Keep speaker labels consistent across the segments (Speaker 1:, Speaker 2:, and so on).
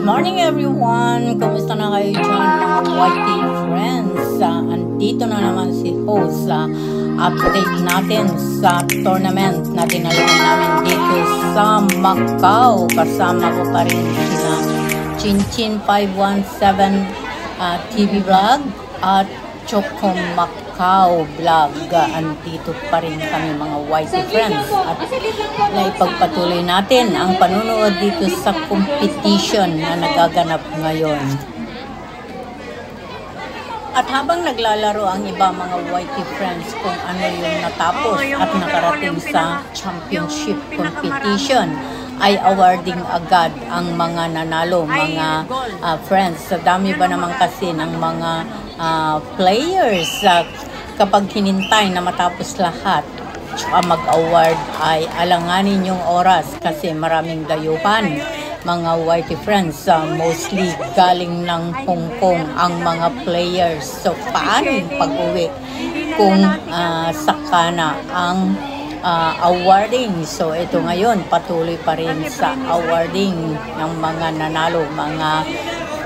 Speaker 1: Good morning everyone! Kumusta na kayo dyan mga YT friends? Andito na naman si host sa update natin sa tournament na dinaluhan namin dito sa Macau. Kasama ko pa rin sina Chinchin 517 TV vlog at Choco Macau vlog. Andito pa rin kami mga YT friends at naipagpatuloy natin ang panunood dito sa competition na nagaganap ngayon. At habang naglalaro ang iba mga YT friends kung ano yung natapos at nakarating sa championship competition, ay awarding agad ang mga nanalo, mga friends. Sa dami ba naman kasi ng mga players, kapag hinintay na matapos lahat mag-award ay alanganin yung oras kasi maraming dayuhan mga YT friends. Mostly galing ng Hong Kong ang mga players. So paano yung pag-uwi kung sakana ang awarding? So ito ngayon patuloy pa rin sa awarding ng mga nanalo mga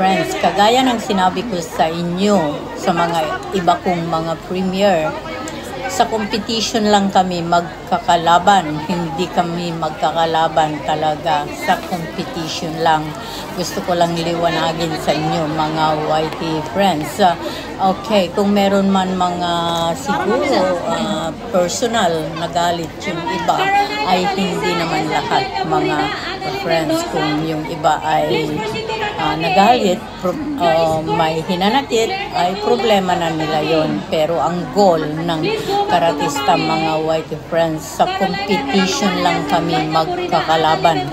Speaker 1: friends. Kagaya ng sinabi ko sa inyo sa mga iba kong mga premier, sa competition lang kami magkakalaban, hindi kami magkakalaban talaga sa competition lang. Gusto ko lang liwanagin sa inyo mga YT friends. Okay, kung meron man mga siguro personal na galit yung iba, ay hindi naman lahat mga friends. Kung yung iba ay nagalit, may hinanakit, ay problema na nila yon. Pero ang goal ng karatista mga YT friends, sa competition lang kami magkakalaban.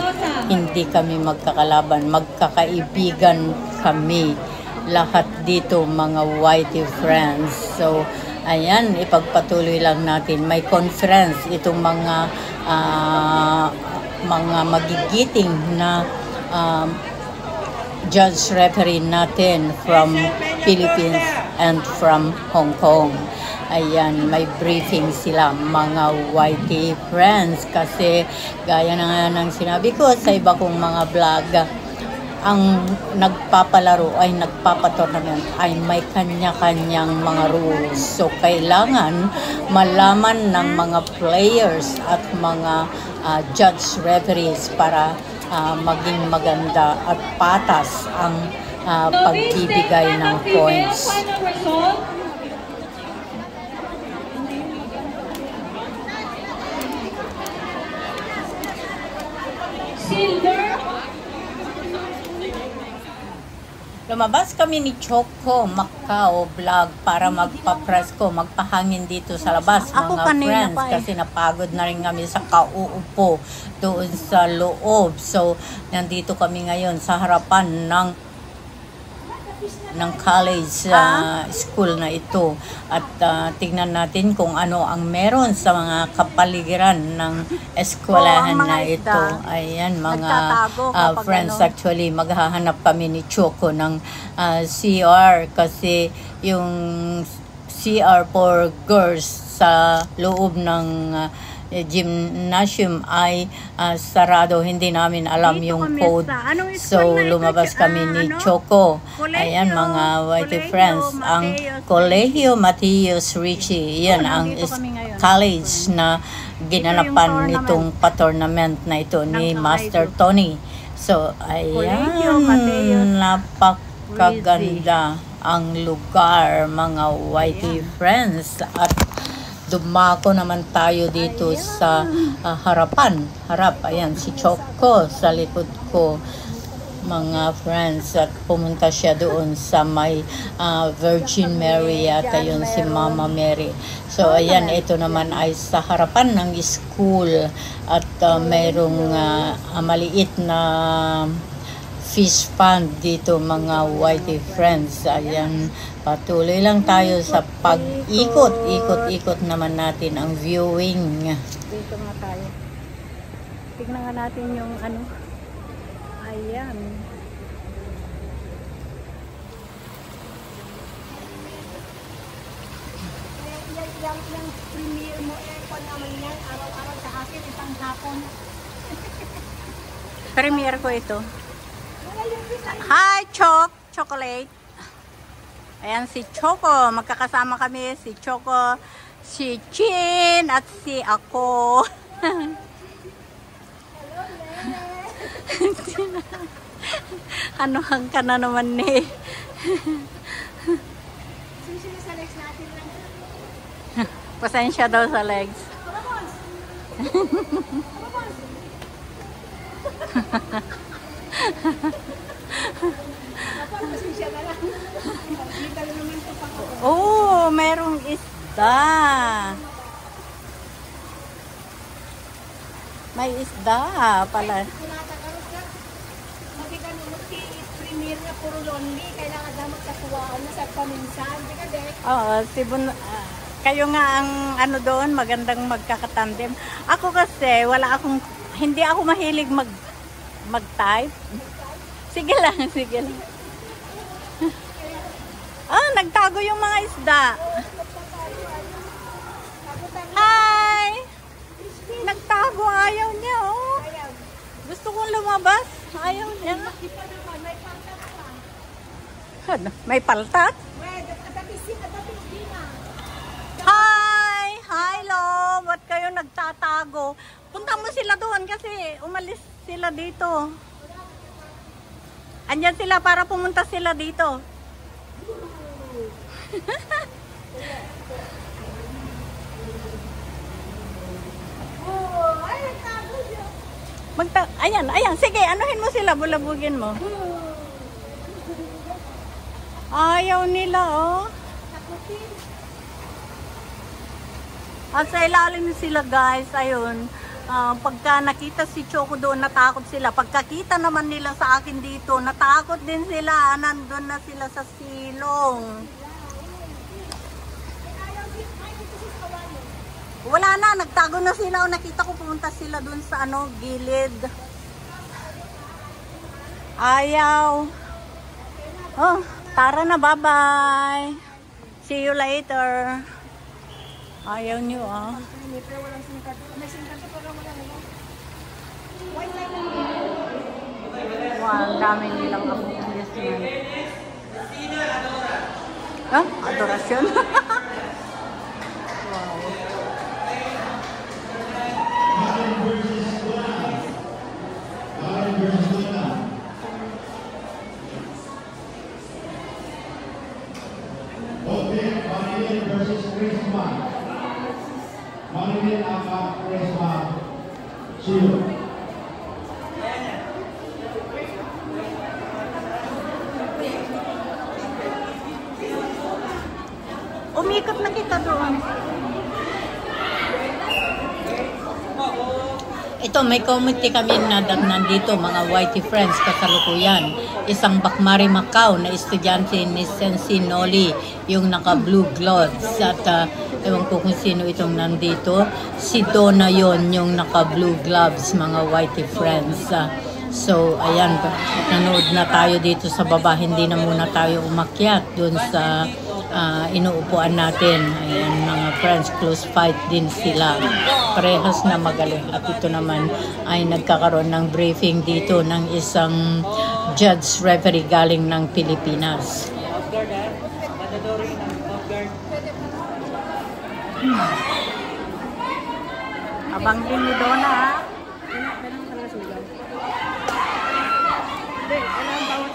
Speaker 1: Hindi kami magkakalaban, magkakaibigan kami lahat dito mga YT friends. So ayan, ipagpatuloy lang natin. May conference itong mga magigiting na judge referee natin from Philippines and from Hong Kong. Ayan, may briefing sila mga YT friends kasi gaya na nga ng sinabi ko sa iba kong mga vlog, ang nagpapalaro ay nagpapatournament ay may kanya-kanyang mga rules. So kailangan malaman ng mga players at mga judge referees para maging maganda at patas ang pagbibigay ng points. Lumabas kami ni Choco Macau vlog para magpa-presko, magpahangin dito sa labas mga friends kasi napagod na rin kami sa kauupo doon sa loob. So nandito kami ngayon sa harapan ng college school na ito at tignan natin kung ano ang meron sa mga kapaligiran ng eskwelahan na ito. Ayan mga friends, actually maghahanap kami ni Choco ng CR kasi yung CR for girls sa loob ng gymnasium ay sarado. Hindi namin alam yung code. So lumabas kami ni Choco. Ayan mga YT friends, ang Colegio Mateos Ricci, yan ang college na ginanapan nitong pa-tournament na ito ni Master Tony. So ayan, napakaganda ang lugar mga YT friends. At dumako naman tayo dito sa harap. Ayan si Choco sa likod ko mga friends, at pumunta siya doon sa may Virgin Mary yata yun, si Mama Mary. So ayan, ito naman ay sa harapan ng school at mayroong maliit na fish pond dito mga YT friends. Ayan, patuloy lang tayo sa pag-ikot. Ikot naman natin ang viewing.
Speaker 2: Dito nga tayo. Tignan nga natin yung ano. Ayan. Yung premier mo aircon naman yan. Araw-araw sa akin, isang hapon. Premier ko ito. Wala yung
Speaker 1: Hi, Chocolate. Ayan si Choco. Magkakasama kami. Si Choco, si Chin, at si ako. Anuhan ka na naman ni. Pasensya daw sa legs. Oh, merong isda. May isda pala.
Speaker 2: Premier na puro lonely, kailangan daw magkasuwaan na sa paminsan.
Speaker 1: Oo, kayo nga ang ano doon, magandang magkakatandem. Ako kasi, hindi ako mahilig mag-type. Sige lang, sige lang. Nagtago yung mga isda. Hi! Nagtago, ayaw niya, oh. Gusto kong lumabas, ayaw niya. May paltat? Hi! Hi, love! Ba't kayo nagtatago? Punta mo sila doon kasi umalis sila dito. Andyan sila para pumunta sila dito. Ayan, sige, anuhin mo sila, bulabugin mo. Ayaw nila, oh. At sa ilalim sila, guys, ayun. Pagka nakita si Choco doon, natakot sila. Pagkakita naman nila sa akin dito, natakot din sila. Nandun na sila sa silong. Wala na, nagtago na sila. Nakita ko pumunta sila doon sa gilid. Ayaw. Oh, tara na, bye-bye. See you later. Ayaw nyo, ah. Wow, ang dami nilang amusement. Adorasyon. Wow.
Speaker 3: Marilyn versus Prisma. Marilyn akan Prisma. Shield.
Speaker 1: Umikot na kita doon. Ito, may committee kami na nandito, mga Whitey friends, kasalukuyan. Isang Bakmari Macau na estudyante ni Sensi Noli, yung naka-blue gloves. At ewan ko kung sino itong nandito. Si Donna yon yung naka-blue gloves, mga Whitey friends. So, ayan, nanood na tayo dito sa baba. Hindi na muna tayo umakyat dun sa inuupuan natin. Ayan, mga friends, close fight din sila. Parehas na magaling. At ito naman ay nagkakaroon ng briefing dito ng isang judge referee galing ng Pilipinas. Abang din ni Donna, ha?
Speaker 2: Hindi, kailangan bawat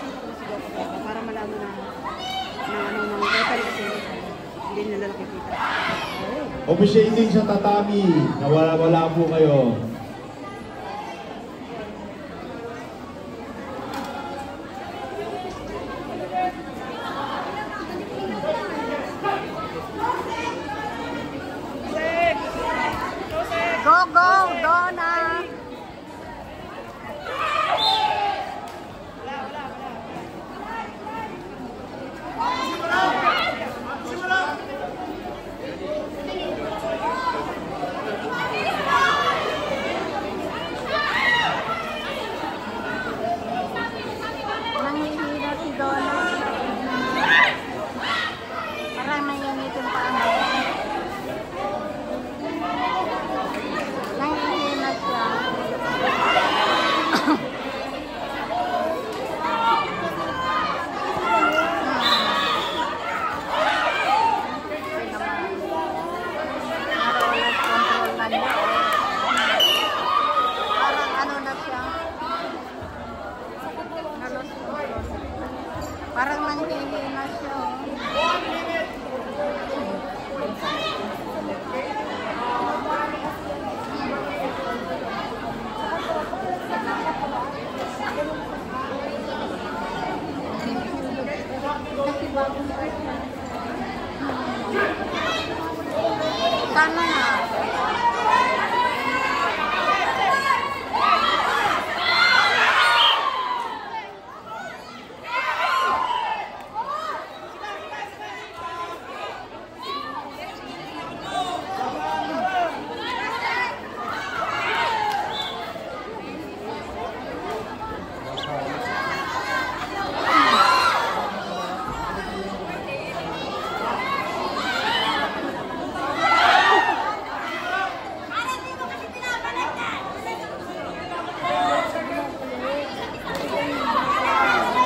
Speaker 2: para malaman na ng referee kasi hindi nila nakikita.
Speaker 3: Officiating sa tatami, nawala po kayo.
Speaker 1: Go, go, Donna! Parang nanghihina siya. Sana na.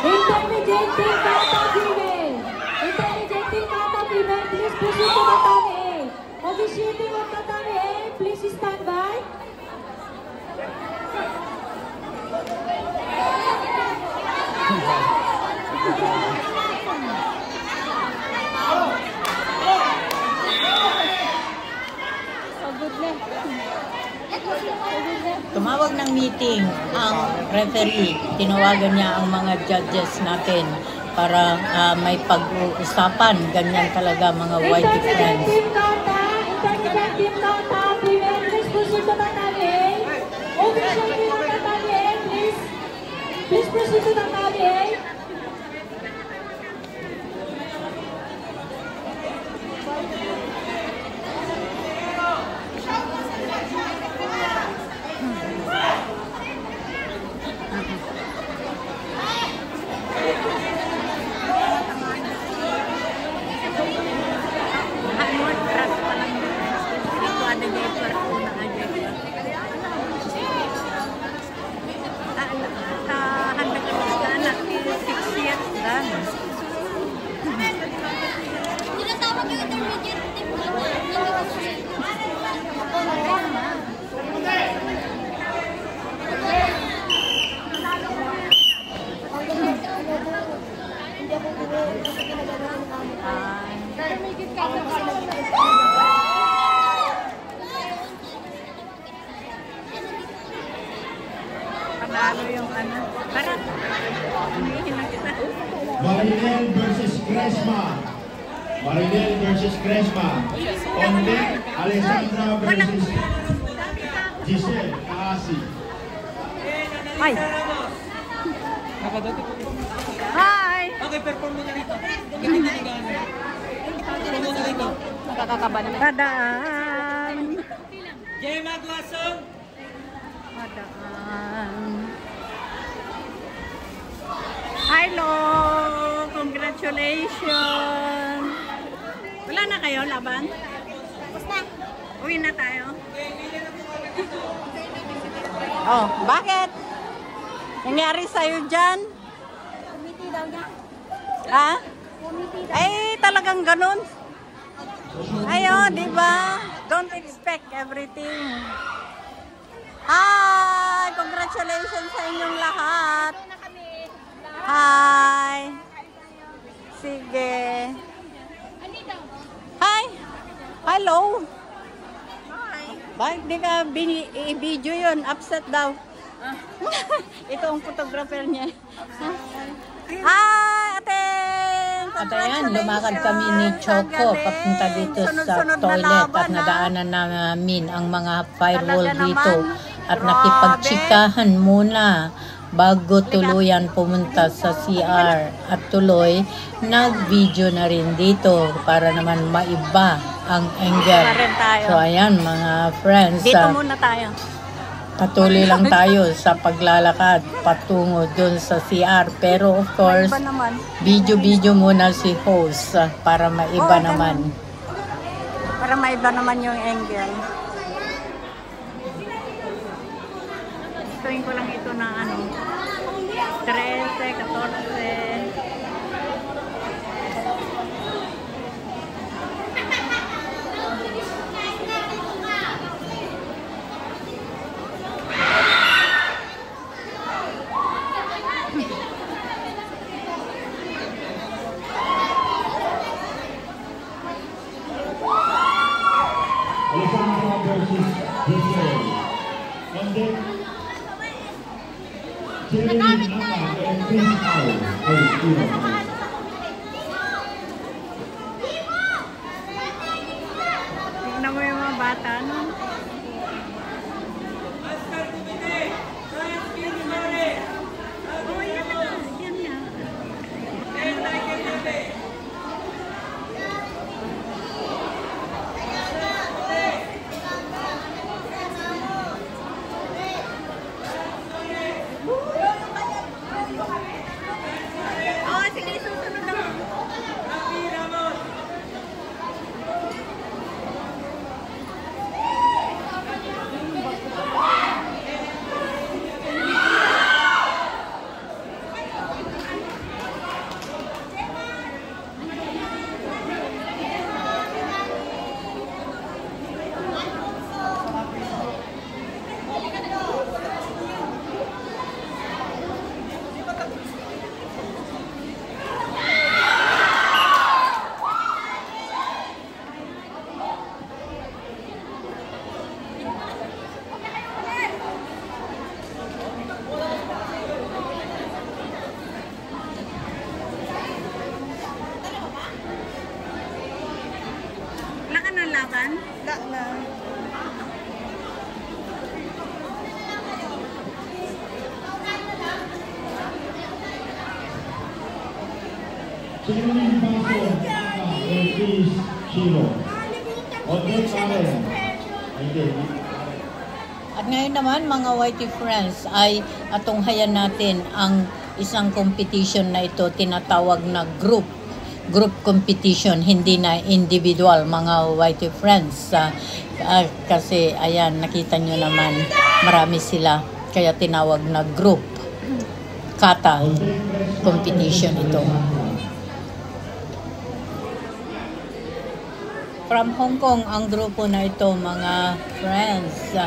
Speaker 4: Intelligent Team Kata Female. Intelligent Team Kata Female, please proceed to Tatami A. Officiating of Tatami A, please stand by.
Speaker 1: Tumawag ng meeting ang referee. Tinawagan niya ang mga judges natin para may pag-uusapan. Ganyan talaga mga white
Speaker 4: Intelligent
Speaker 1: friends.
Speaker 4: Team Kata, Intelligent Team Kata Female, please proceed to Tatami A. Officiating of Tatami A, please proceed to Tatami A.
Speaker 5: Tinatawag yung intermediate team ko. Hindi ko kasi.
Speaker 1: Panalo yung ano. Tara. Humihin na kita.
Speaker 3: Marinel versus Cresma. Marinel versus Cresma. On deck, Alessandra versus Giselle Kaasi.
Speaker 1: Hi. Hi.
Speaker 6: Okay, perform mo na rito. Hindi na gano'n. Perform mo na rito.
Speaker 1: Nakakakaba naman. Padaan.
Speaker 6: Jay Maglasong!
Speaker 1: Padaan. Hello! Congratulations! Wala na kayo laban?
Speaker 5: Basta.
Speaker 1: Uwi na tayo. Oh, bakit? Nangyari sa'yo dyan?
Speaker 5: Committee daw niya.
Speaker 1: Ha?
Speaker 5: Committee daw.
Speaker 1: Ay, talagang ganun. Ayo, di ba? Don't expect everything. Hi! Congratulations sa inyong lahat.
Speaker 5: Na kami.
Speaker 1: Hi! Sige.
Speaker 5: Andito.
Speaker 1: Hi! Hello! Bakit di ka i-video yun? Upset daw. Ito ang photographer niya. Hi, ate! At ayan, lumakad kami ni Choco papunta dito sa toilet at nadaanan namin ang mga firewall dito at nakipagtsikahan muna bago tuluyan pumunta sa CR at tuloy nag-video na rin dito para naman maiba ang angle. So ayan mga friends,
Speaker 7: Dito muna tayo.
Speaker 1: patuloy lang tayo sa paglalakad patungo dun sa CR. Pero of course,
Speaker 7: Iba naman.
Speaker 1: video muna si host para maiba naman.
Speaker 7: Para maiba naman yung angle.
Speaker 1: Gustuin ko lang ito na ano, 13, 14.
Speaker 3: out for 0.
Speaker 7: Tingnan mo yung mga bata, no?
Speaker 2: Oh, yan na. Yan na. Oh, sige, susunod na. Wala ka ng laban? Wala na.
Speaker 3: Swimming Baso, versus 0. Odette Karen. Okay.
Speaker 1: At ngayon naman mga YT friends ay atunghayan natin ang isang competition na ito, tinatawag na group competition, hindi na individual mga YT friends. Kasi ayan, nakita nyo naman marami sila, kaya tinawag na group kata competition ito. From Hong Kong ang grupo na ito mga friends.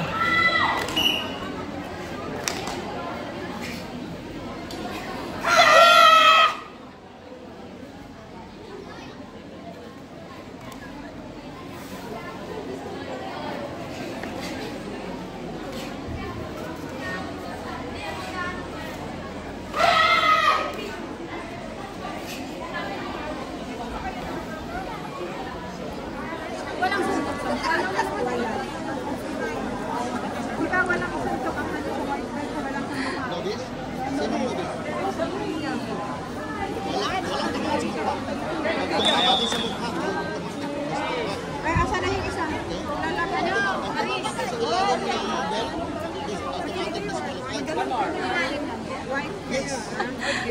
Speaker 2: Ay, asa na yung isa? Lalaban na.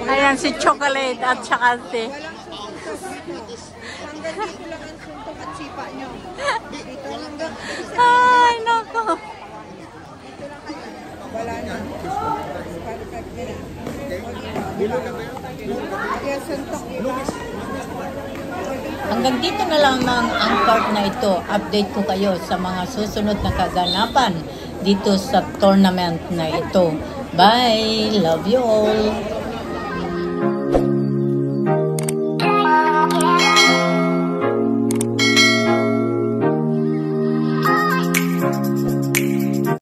Speaker 7: Ayan si Chocolate at saka si...
Speaker 2: Walang suntok sa suntok. Hanggang dito lang ang suntok at sipa nyo. Dito hanggang...
Speaker 7: Ay, nako.
Speaker 2: Dito lang kayo. Wala na. Perfect nila. Kaya suntok, diba?
Speaker 1: Hanggang dito na lamang ang part na ito. Update ko kayo sa mga susunod na kaganapan dito sa tournament na ito. Bye! Love you all!